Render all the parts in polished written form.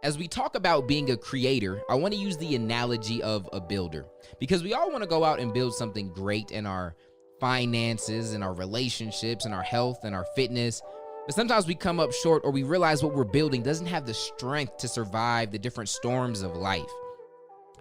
As we talk about being a creator, I want to use the analogy of a builder because we all want to go out and build something great in our finances, in our relationships, in our health, and our fitness. But sometimes we come up short or we realize what we're building doesn't have the strength to survive the different storms of life.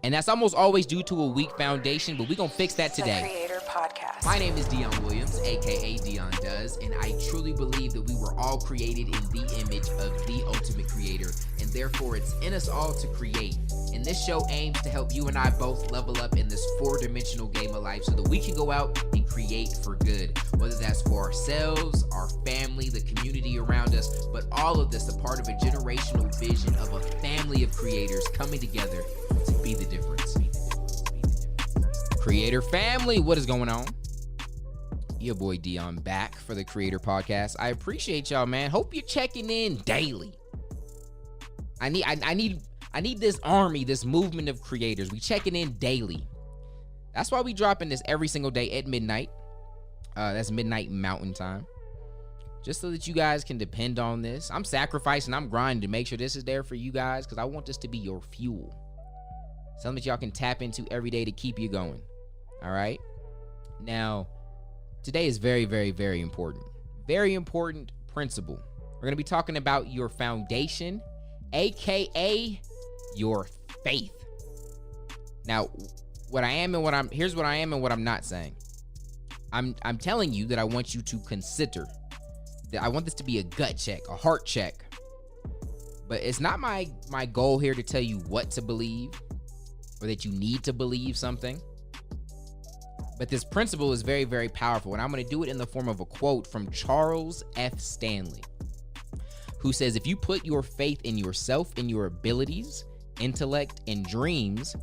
And that's almost always due to a weak foundation, but we're going to fix that today. The Creator Podcast. My name is Dion Williams, aka Dion Does, and I truly believe that we were all created in the image of the ultimate creator, and therefore it's in us all to create. And this show aims to help you and I both level up in this four-dimensional game of life so that we can go out and create for good, whether that's for ourselves, our family, the community around us, but all of this a part of a generational vision of a family of creators coming together to be the difference. Creator family, what is going on? Your boy Dion back for the Creator Podcast. I appreciate y'all, man. Hope you're checking in daily. I need this army, this movement of creators. We checking in daily. That's why we dropping this every single day at midnight. That's midnight Mountain Time. Just so that you guys can depend on this. I'm sacrificing, I'm grinding to make sure this is there for you guys because I want this to be your fuel. Something that y'all can tap into every day to keep you going. All right? Now, today is very, very, very important. Very important principle. We're going to be talking about your foundation, aka your faith. Now, here's what I am and what I'm not saying. I'm telling you that I want you to consider that I want this to be a gut check, a heart check. But it's not my goal here to tell you what to believe or that you need to believe something. But this principle is very, very powerful, and I'm going to do it in the form of a quote from Charles F. Stanley, who says, if you put your faith in yourself, in your abilities, intellect, and dreams,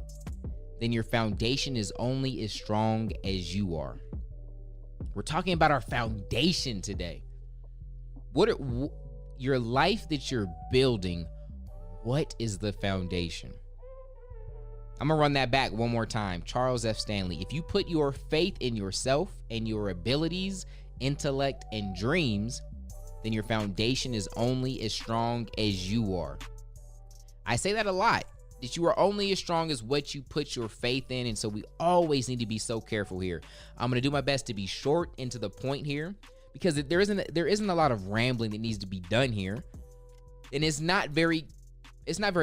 then your foundation is only as strong as you are. We're talking about our foundation today. Your life that you're building, what is the foundation? I'm going to run that back one more time. Charles F. Stanley. If you put your faith in yourself and your abilities, intellect, and dreams, then your foundation is only as strong as you are. I say that a lot, that you are only as strong as what you put your faith in, and so we always need to be so careful here. I'm going to do my best to be short and to the point here because there isn't a lot of rambling that needs to be done here, and it's not very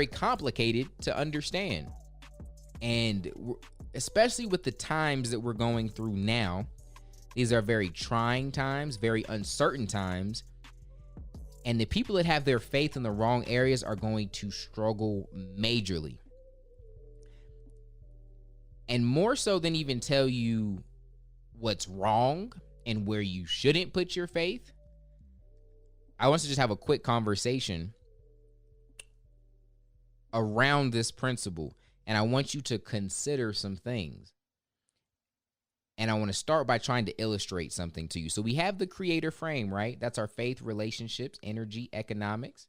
complicated to understand. And especially with the times that we're going through now, these are very trying times, very uncertain times. And the people that have their faith in the wrong areas are going to struggle majorly. And more so than even tell you what's wrong and where you shouldn't put your faith, I want to just have a quick conversation around this principle. And I want you to consider some things. And I want to start by trying to illustrate something to you. So we have the creator frame, right? That's our faith, relationships, energy, economics.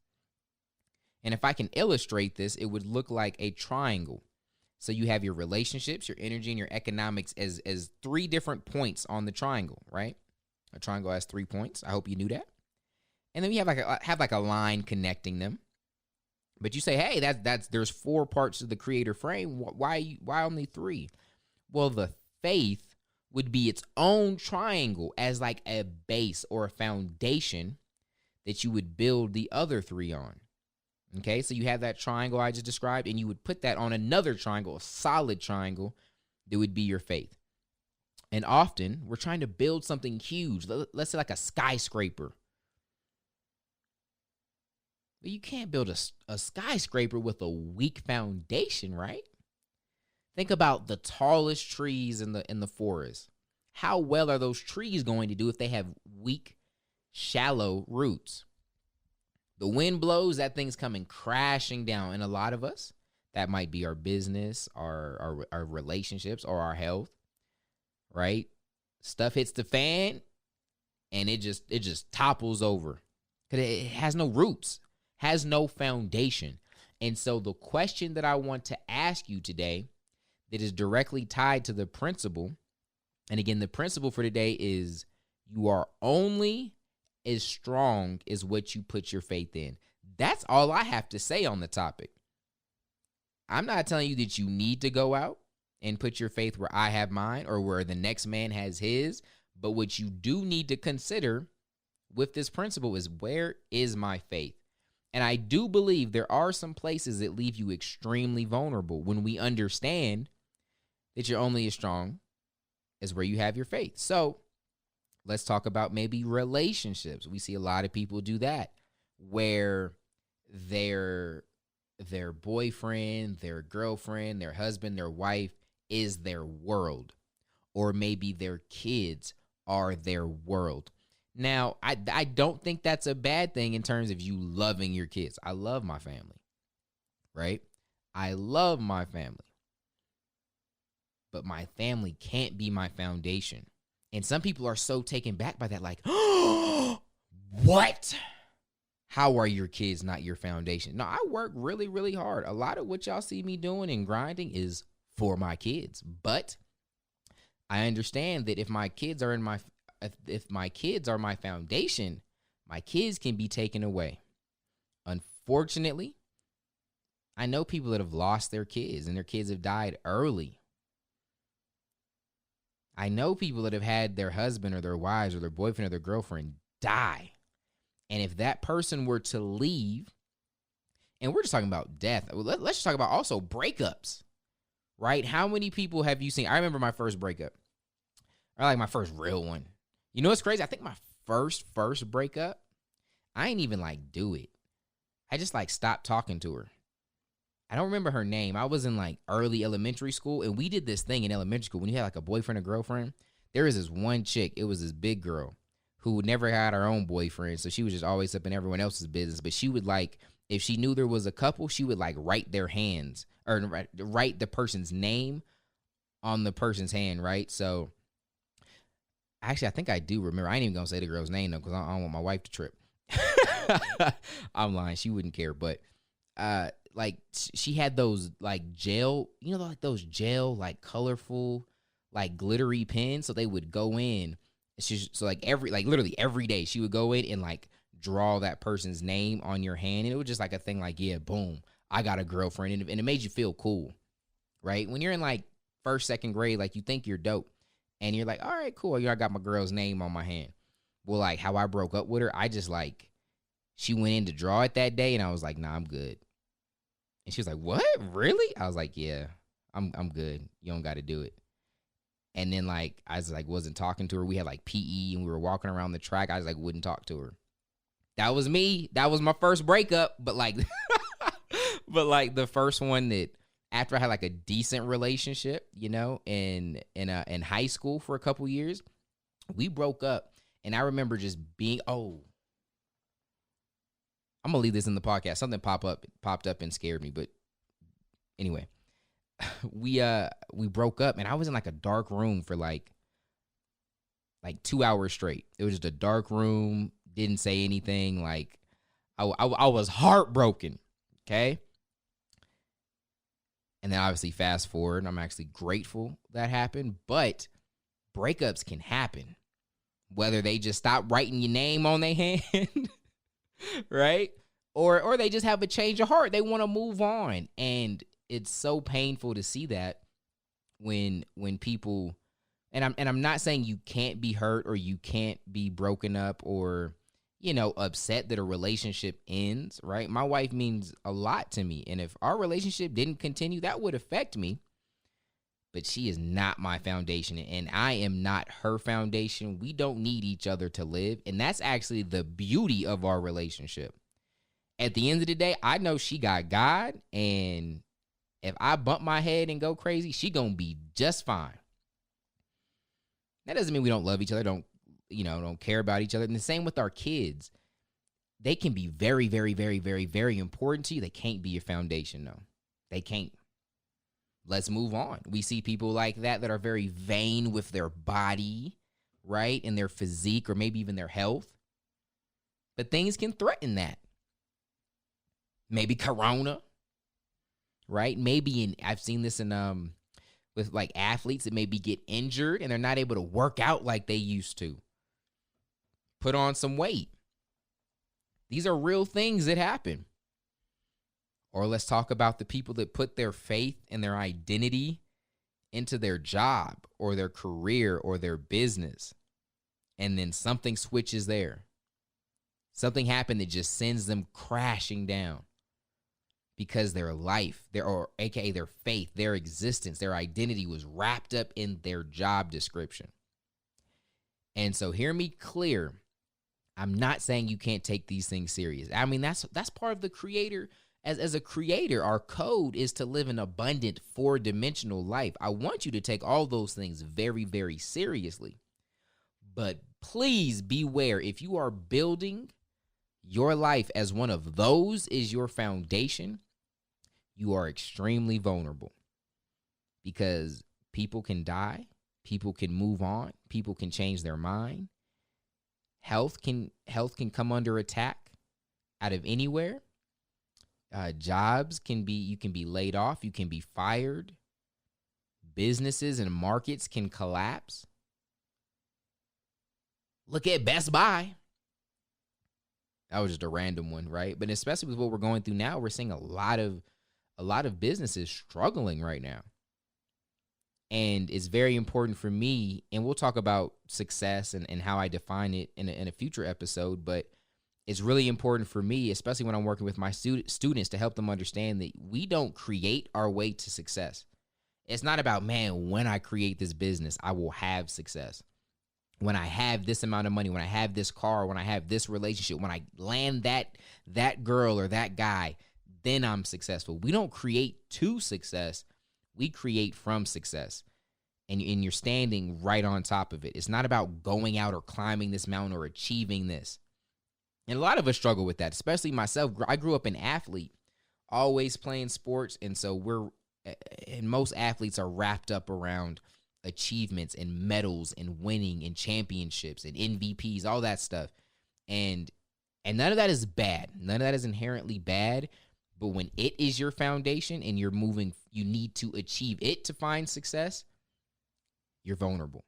And if I can illustrate this, it would look like a triangle. So you have your relationships, your energy, and your economics as three different points on the triangle, right? A triangle has 3 points. I hope you knew that. And then we have like a line connecting them. But you say, hey, there's 4 parts of the creator frame. Why only 3? Well, the faith would be its own triangle as like a base or a foundation that you would build the other 3 on. Okay, so you have that triangle I just described, and you would put that on another triangle, a solid triangle, that would be your faith. And often, we're trying to build something huge. Let's say like a skyscraper. But you can't build a skyscraper with a weak foundation, right? Think about the tallest trees in the forest. How well are those trees going to do if they have weak, shallow roots? The wind blows, that thing's coming crashing down. And a lot of us, that might be our business, our relationships, or our health, right? Stuff hits the fan, and it just topples over because it has no roots. Has no foundation. And so the question that I want to ask you today that is directly tied to the principle, and again, the principle for today is you are only as strong as what you put your faith in. That's all I have to say on the topic. I'm not telling you that you need to go out and put your faith where I have mine or where the next man has his. But what you do need to consider with this principle is, where is my faith? And I do believe there are some places that leave you extremely vulnerable when we understand that you're only as strong as where you have your faith. So let's talk about maybe relationships. We see a lot of people do that, where their boyfriend, their girlfriend, their husband, their wife is their world, or maybe their kids are their world. Now, I don't think that's a bad thing in terms of you loving your kids. I love my family, right? I love my family. But my family can't be my foundation. And some people are so taken back by that, like, oh, what? How are your kids not your foundation? No, I work really, really hard. A lot of what y'all see me doing and grinding is for my kids. But I understand that if my kids are my foundation, my kids can be taken away. Unfortunately, I know people that have lost their kids and their kids have died early. I know people that have had their husband or their wives or their boyfriend or their girlfriend die. And if that person were to leave, and we're just talking about death, let's just talk about also breakups, right? How many people have you seen? I remember my first breakup, or like my first real one. You know what's crazy? I think my first breakup, I ain't even like do it. I just like stopped talking to her. I don't remember her name. I was in like early elementary school, and we did this thing in elementary school. When you had like a boyfriend or girlfriend, there was this one chick. It was this big girl who never had her own boyfriend, so she was just always up in everyone else's business. But she would, like, if she knew there was a couple, she would like write their hands, or write the person's name on the person's hand, right? So actually, I think I do remember. I ain't even gonna say the girl's name though, because I don't want my wife to trip. I'm lying. She wouldn't care. But like, she had those like gel, like those gel, like colorful, like glittery pens. So they would go in. So like literally every day she would go in and like draw that person's name on your hand. And it was just like a thing like, yeah, boom, I got a girlfriend. And it made you feel cool, right? When you're in like first, second grade, like you think you're dope. And you're like, all right, cool. I got my girl's name on my hand. Well, like how I broke up with her, I just like, she went in to draw it that day. And I was like, nah, I'm good. And she was like, what? Really? I was like, yeah, I'm good. You don't got to do it. And then like, I was like, wasn't talking to her. We had like PE and we were walking around the track. I was like, wouldn't talk to her. That was me. That was my first breakup. But like, the first one that after I had like a decent relationship, in high school for a couple years, we broke up. And I remember just being, I'm going to leave this in the podcast. Something popped up and scared me. But anyway, we broke up, and I was in like a dark room for like 2 hours straight. It was just a dark room. Didn't say anything. Like I was heartbroken. Okay. And then obviously fast forward, I'm actually grateful that happened, but breakups can happen. Whether they just stop writing your name on their hand, right? Or they just have a change of heart. They want to move on. And it's so painful to see that when people, and I'm not saying you can't be hurt or you can't be broken up or, upset that a relationship ends, right? My wife means a lot to me. And if our relationship didn't continue, that would affect me. But she is not my foundation, and I am not her foundation. We don't need each other to live. And that's actually the beauty of our relationship. At the end of the day, I know she got God, and if I bump my head and go crazy, she gonna be just fine. That doesn't mean we don't love each other, don't care about each other. And the same with our kids. They can be very, very, very, very, very important to you. They can't be your foundation, though. They can't. Let's move on. We see people like that are very vain with their body, right? And their physique, or maybe even their health. But things can threaten that. Maybe corona, right? Maybe I've seen this in with like athletes that maybe get injured and they're not able to work out like they used to. Put on some weight. These are real things that happen. Or let's talk about the people that put their faith and their identity into their job or their career or their business. And then something switches there. Something happened that just sends them crashing down because their life, aka their faith, their existence, their identity was wrapped up in their job description. And so hear me clear. I'm not saying you can't take these things serious. I mean, that's part of the creator. As a creator, our code is to live an abundant 4-dimensional life. I want you to take all those things very, very seriously. But please beware, if you are building your life as one of those is your foundation, you are extremely vulnerable because people can die, people can move on, people can change their mind. Health can come under attack out of anywhere. Jobs you can be laid off, you can be fired. Businesses and markets can collapse. Look at Best Buy. That was just a random one, right? But especially with what we're going through now, we're seeing a lot of businesses struggling right now. And it's very important for me, and we'll talk about success and how I define it in a future episode, but it's really important for me, especially when I'm working with my students, to help them understand that we don't create our way to success. It's not about, man, when I create this business, I will have success. When I have this amount of money, when I have this car, when I have this relationship, when I land that girl or that guy, then I'm successful. We don't create to success. We create from success. And you're standing right on top of it. It's not about going out or climbing this mountain or achieving this. And a lot of us struggle with that, especially myself. I grew up an athlete, always playing sports. And so most athletes are wrapped up around achievements and medals and winning and championships and MVPs, all that stuff. And none of that is bad. None of that is inherently bad. But when it is your foundation and you're moving, you need to achieve it to find success, you're vulnerable.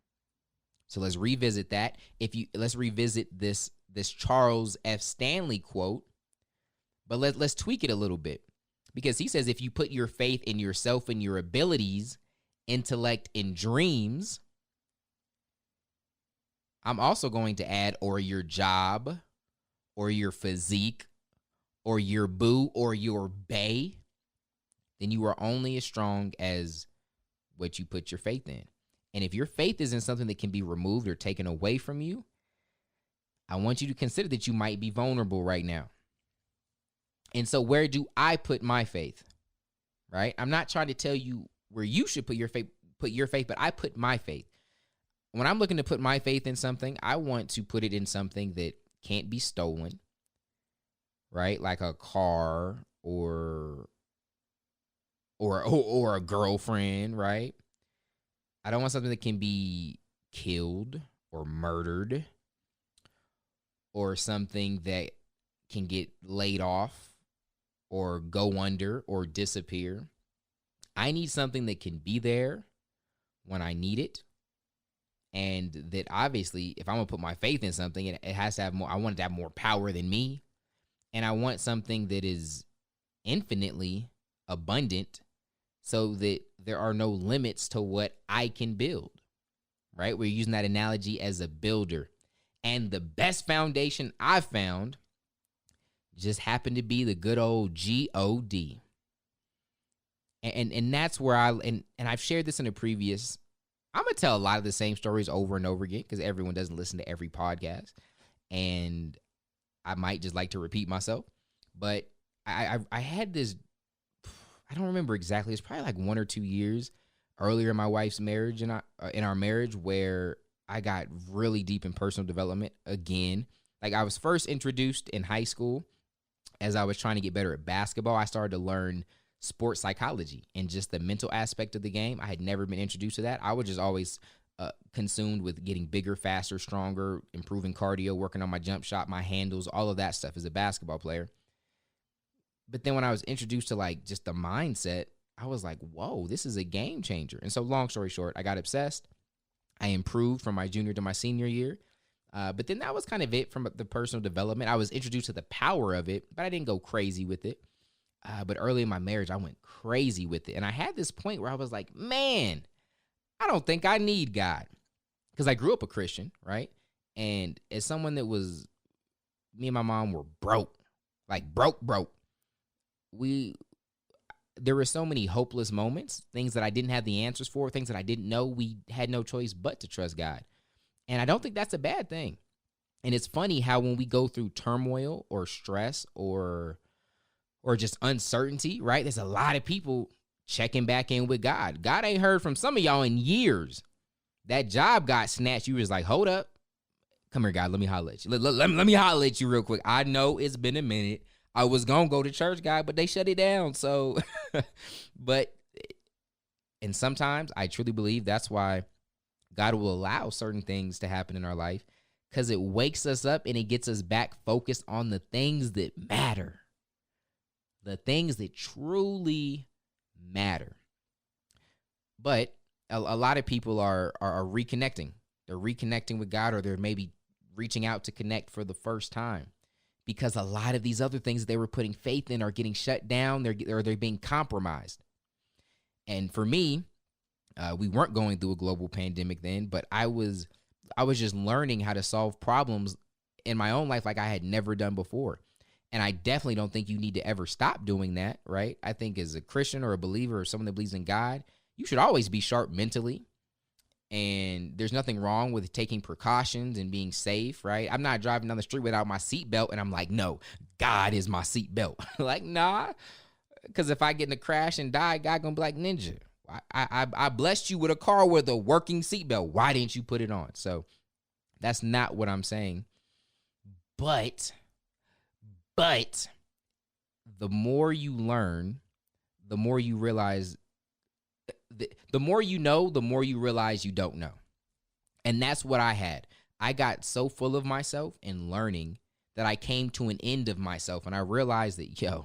So let's revisit that. Let's revisit this Charles F. Stanley quote, but let's tweak it a little bit, because he says if you put your faith in yourself and your abilities, intellect, and dreams, I'm also going to add, or your job, or your physique, or your boo, or your bae, then you are only as strong as what you put your faith in. And if your faith isn't something that can be removed or taken away from you, I want you to consider that you might be vulnerable right now. And so where do I put my faith? Right? I'm not trying to tell you where you should put your faith, but I put my faith. When I'm looking to put my faith in something, I want to put it in something that can't be stolen, right? Like a car or a girlfriend, right? I don't want something that can be killed or murdered, or something that can get laid off or go under or disappear. I need something that can be there when I need it. And that obviously, if I'm going to put my faith in something, it has to have more. I want it to have more power than me. And I want something that is infinitely abundant so that there are no limits to what I can build, right? We're using that analogy as a builder. And the best foundation I've found just happened to be the good old G-O-D. And that's where and I've shared this in a previous, I'm going to tell a lot of the same stories over and over again because everyone doesn't listen to every podcast. And I might just like to repeat myself. But I had this, I don't remember exactly, it's probably like 1 or 2 years earlier in my wife's marriage and in our marriage where I got really deep in personal development again. Like I was first introduced in high school as I was trying to get better at basketball. I started to learn sports psychology and just the mental aspect of the game. I had never been introduced to that. I was just always consumed with getting bigger, faster, stronger, improving cardio, working on my jump shot, my handles, all of that stuff as a basketball player. But then when I was introduced to like just the mindset, I was like, whoa, this is a game changer. And so long story short, I got obsessed. I improved from my junior to my senior year. But then that was kind of it from the personal development. I was introduced to the power of it, but I didn't go crazy with it. But early in my marriage, I went crazy with it. And I had this point where I was like, man, I don't think I need God. Because I grew up a Christian, right? And as someone that was, me and my mom were broke, like broke. There were so many hopeless moments, things that I didn't have the answers for, things that I didn't know. We had no choice but to trust God. And I don't think that's a bad thing. And it's funny how when we go through turmoil or stress or just uncertainty, right? There's a lot of people checking back in with God. God ain't heard from some of y'all in years. That job got snatched. You was like, hold up. Come here, God. Let me holler at you. Let me holler at you real quick. I know it's been a minute. I was going to go to church, God, but they shut it down. So, and sometimes I truly believe that's why God will allow certain things to happen in our life, because it wakes us up and it gets us back focused on the things that matter, the things that truly matter. But a lot of people are reconnecting. They're reconnecting with God, or they're maybe reaching out to connect for the first time, because a lot of these other things they were putting faith in are getting shut down. They're being compromised. And for me, we weren't going through a global pandemic then, but I was just learning how to solve problems in my own life like I had never done before. And I definitely don't think you need to ever stop doing that, right? I think as a Christian or a believer or someone that believes in God, you should always be sharp mentally. And there's nothing wrong with taking precautions and being safe, right? I'm not driving down the street without my seatbelt and I'm like, no, God is my seatbelt. Like, nah, because if I get in a crash and die, God gonna be like, Ninja, I blessed you with a car with a working seatbelt. Why didn't you put it on? So that's not what I'm saying. But the more you learn, the more you realize, the more you know, the more you realize you don't know. And that's what I had. I got so full of myself and learning that I came to an end of myself. And I realized that,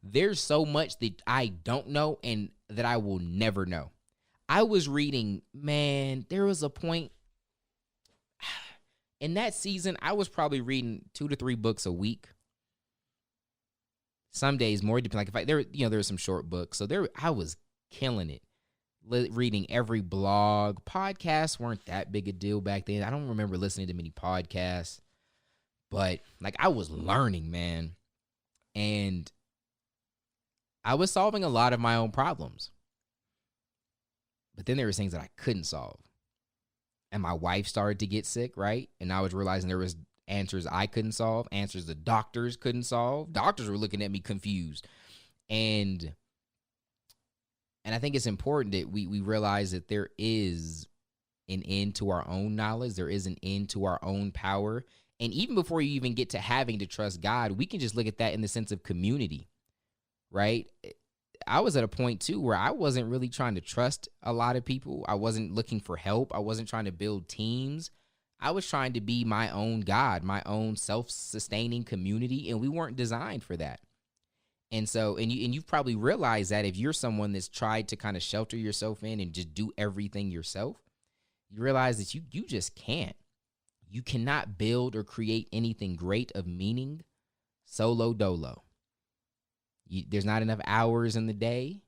there's so much that I don't know and that I will never know. I was reading, man, there was a point in that season, I was probably reading 2 to 3 books a week. Some days more, depending. Like there were some short books. So I was killing it. Reading every blog. Podcasts weren't that big a deal back then. I don't remember listening to many podcasts, but like I was learning, man. And I was solving a lot of my own problems. But then there were things that I couldn't solve. And my wife started to get sick, right? And I was realizing there was answers I couldn't solve, answers the doctors couldn't solve. Doctors were looking at me confused. And I think it's important that we realize that there is an end to our own knowledge. There is an end to our own power. And even before you even get to having to trust God, we can just look at that in the sense of community, right? I was at a point, too, where I wasn't really trying to trust a lot of people. I wasn't looking for help. I wasn't trying to build teams. I was trying to be my own God, my own self-sustaining community, and we weren't designed for that. And so, and you've probably realized that if you're someone that's tried to kind of shelter yourself in and just do everything yourself, you realize that you just can't. You cannot build or create anything great of meaning solo dolo. There's not enough hours in the day,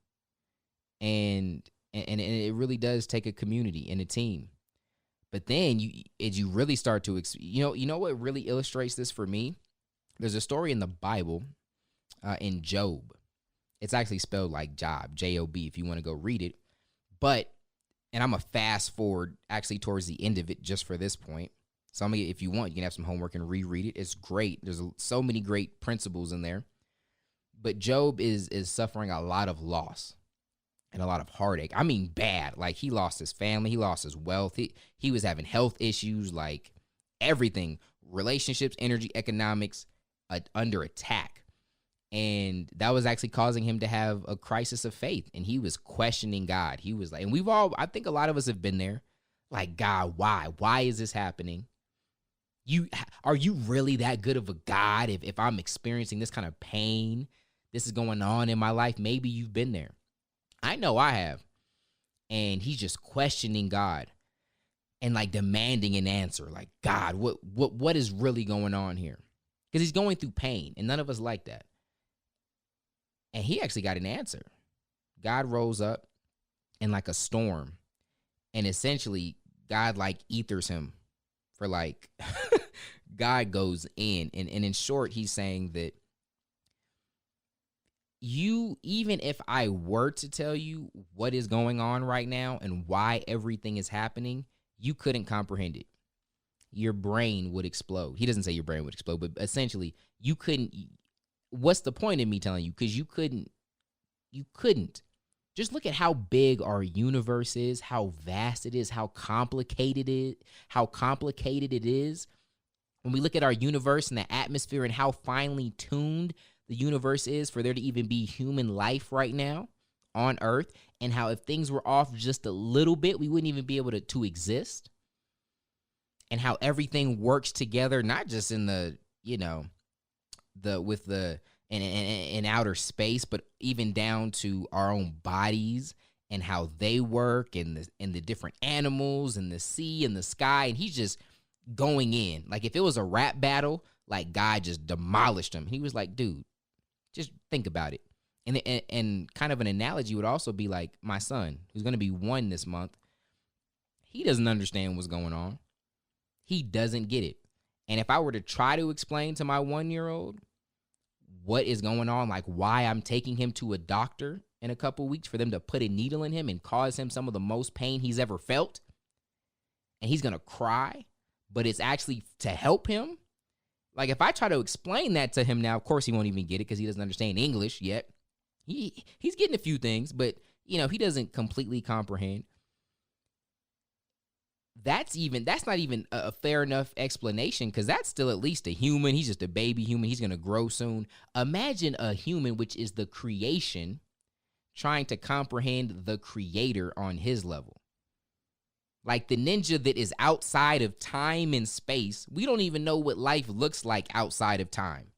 and it really does take a community and a team. But then as you really start to, you know what really illustrates this for me? There's a story in the Bible. In Job. It's actually spelled like Job, J-O-B, if you want to go read it. But, and I'm going to fast forward actually towards the end of it just for this point. So if you want, you can have some homework and reread it. It's great. There's so many great principles in there. But Job is suffering a lot of loss and a lot of heartache. I mean, bad. Like, he lost his family. He lost his wealth. He was having health issues, like everything. Relationships, energy, economics, under attack. And that was actually causing him to have a crisis of faith. And he was questioning God. He was like, and I think a lot of us have been there. Like, God, why? Why is this happening? Are you really that good of a God if I'm experiencing this kind of pain? This is going on in my life. Maybe you've been there. I know I have. And he's just questioning God. and like demanding an answer. Like, God, what is really going on here? Because he's going through pain, and none of us like that. And he actually got an answer. God rose up in like a storm, and essentially God like ethers him for like God goes in. And in short, he's saying that even if I were to tell you what is going on right now and why everything is happening, you couldn't comprehend it. Your brain would explode. He doesn't say your brain would explode, but essentially you couldn't. What's the point of me telling you? Because you couldn't. Just look at how big our universe is, how vast it is, how complicated it is. When we look at our universe and the atmosphere and how finely tuned the universe is for there to even be human life right now on Earth, and how if things were off just a little bit, we wouldn't even be able to exist. And how everything works together, not just in in outer space, but even down to our own bodies and how they work, and the different animals and the sea and the sky. And he's just going in. Like if it was a rap battle, like God just demolished him. He was like, dude, just think about it. And kind of an analogy would also be like my son, who's going to be 1 this month. He doesn't understand what's going on. He doesn't get it. And if I were to try to explain to my 1-year-old what is going on, like why I'm taking him to a doctor in a couple weeks for them to put a needle in him and cause him some of the most pain he's ever felt, and he's going to cry, but it's actually to help him. Like if I try to explain that to him now, of course he won't even get it because he doesn't understand English yet. He's getting a few things, but he doesn't completely comprehend. That's not even a fair enough explanation, because that's still at least a human. He's just a baby human. He's going to grow soon. Imagine a human, which is the creation, trying to comprehend the creator on his level. Like the ninja that is outside of time and space. We don't even know what life looks like outside of time.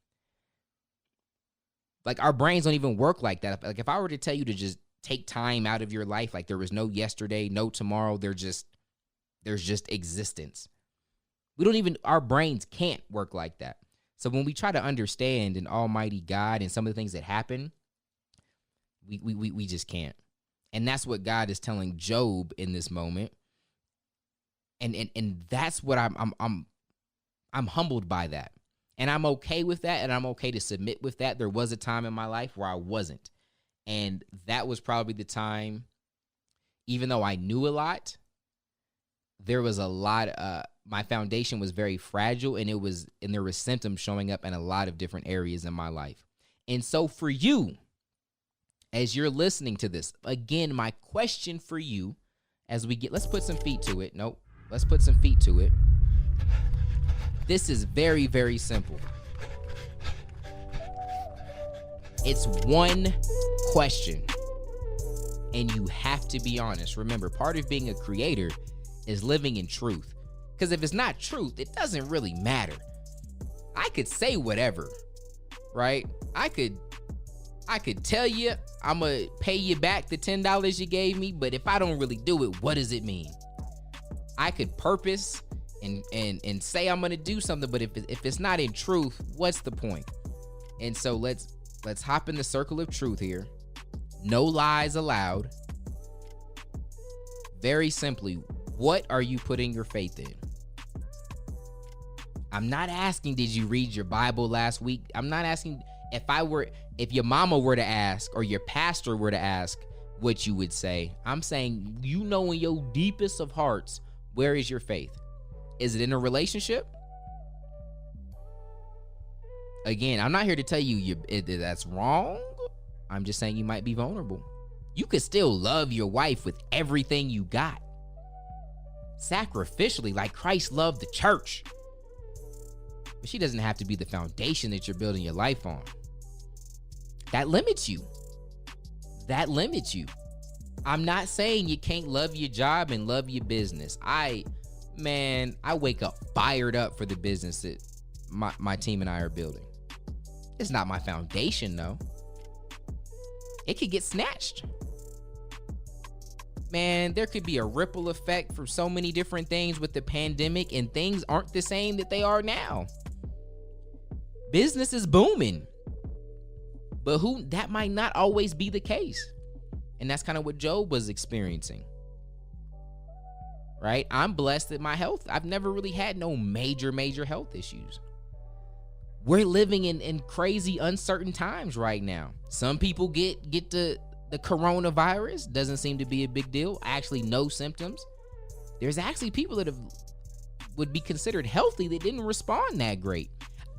Like our brains don't even work like that. Like if I were to tell you to just take time out of your life, like there was no yesterday, no tomorrow, there's just existence. Our brains can't work like that. So when we try to understand an almighty God and some of the things that happen, we just can't. And that's what God is telling Job in this moment. And that's what I'm humbled by that. And I'm okay with that, and I'm okay to submit with that. There was a time in my life where I wasn't. And that was probably the time, even though I knew a lot, there was a lot, my foundation was very fragile, and there was symptoms showing up in a lot of different areas in my life. And so for you, as you're listening to this, again, my question for you, let's put some feet to it. Nope. Let's put some feet to it. This is very, very simple. It's one question, and you have to be honest. Remember, part of being a creator is living in truth. Because if it's not truth, it doesn't really matter. I could say whatever, right? I could tell you I'm going to pay you back the $10 you gave me, but if I don't really do it, what does it mean? I could purpose and say I'm going to do something, but if it's not in truth, what's the point? And so let's hop in the circle of truth here. No lies allowed. Very simply, what are you putting your faith in? I'm not asking, did you read your Bible last week? I'm not asking if your mama were to ask or your pastor were to ask what you would say. I'm saying, in your deepest of hearts, where is your faith? Is it in a relationship? Again, I'm not here to tell you that's wrong. I'm just saying you might be vulnerable. You could still love your wife with everything you got, sacrificially, like Christ loved the church. But she doesn't have to be the foundation that you're building your life on. That limits you. I'm not saying you can't love your job and love your business. I wake up fired up for the business that my team and I are building. It's not my foundation, though. It could get snatched. man, there could be a ripple effect for so many different things with the pandemic, and things aren't the same that they are now. Business is booming, but that might not always be the case. And that's kind of what Job was experiencing. Right? I'm blessed at my health. I've never really had no major health issues. We're living in crazy, uncertain times right now. Some people get the coronavirus. Doesn't seem to be a big deal. Actually, no symptoms. There's actually people that would be considered healthy that didn't respond that great.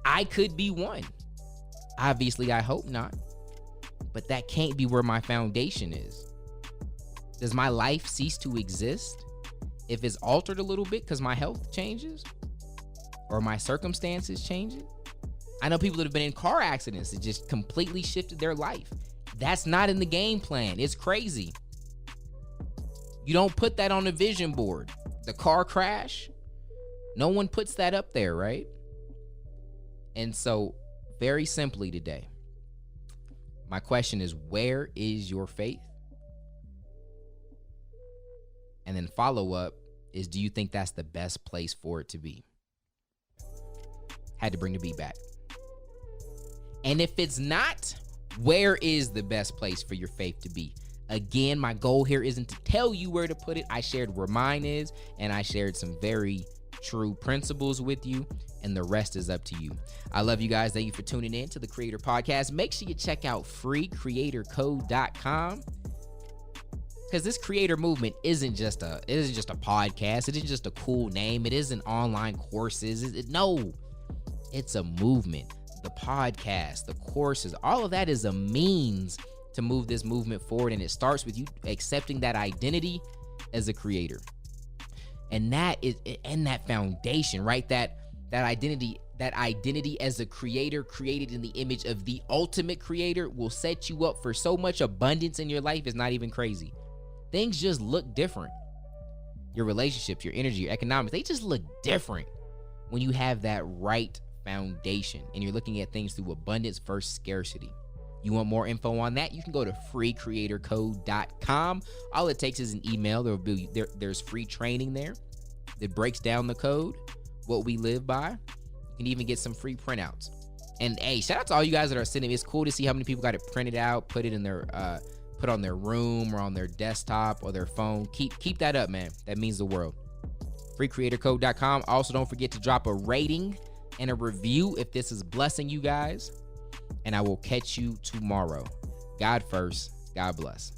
I could be one. Obviously, I hope not. But that can't be where my foundation is. Does my life cease to exist if it's altered a little bit because my health changes or my circumstances change? I know people that have been in car accidents that just completely shifted their life. That's not in the game plan. It's crazy. You don't put that on the vision board. The car crash, no one puts that up there, right? And so, very simply today, my question is, where is your faith? And then follow up is, do you think that's the best place for it to be? Had to bring the beat back. And if it's not, where is the best place for your faith to be? Again, my goal here isn't to tell you where to put it. I shared where mine is, and I shared some very true principles with you, and the rest is up to you. I love you guys. Thank you for tuning in to the Creator Podcast. Make sure you check out freecreatorcode.com, because this creator movement isn't just a podcast. It isn't just a cool name. It isn't online courses. No, it's a movement. The podcast, the courses, all of that is a means to move this movement forward, and it starts with you accepting that identity as a creator. And that is, and that foundation, right? That identity as a creator, created in the image of the ultimate creator, will set you up for so much abundance in your life. It's not even crazy. Things just look different. Your relationships, your energy, your economics, they just look different when you have that right foundation and you're looking at things through abundance versus scarcity. You want more info on that? You can go to freecreatorcode.com. All it takes is an email. There's free training there that breaks down the code, what we live by. You can even get some free printouts. And hey, shout out to all you guys that are sending me. It's cool to see how many people got it printed out, put it in their put on their room or on their desktop or their phone. Keep that up, man. That means the world. freecreatorcode.com. Also, don't forget to drop a rating and a review if this is blessing you guys. And I will catch you tomorrow. God first. God bless.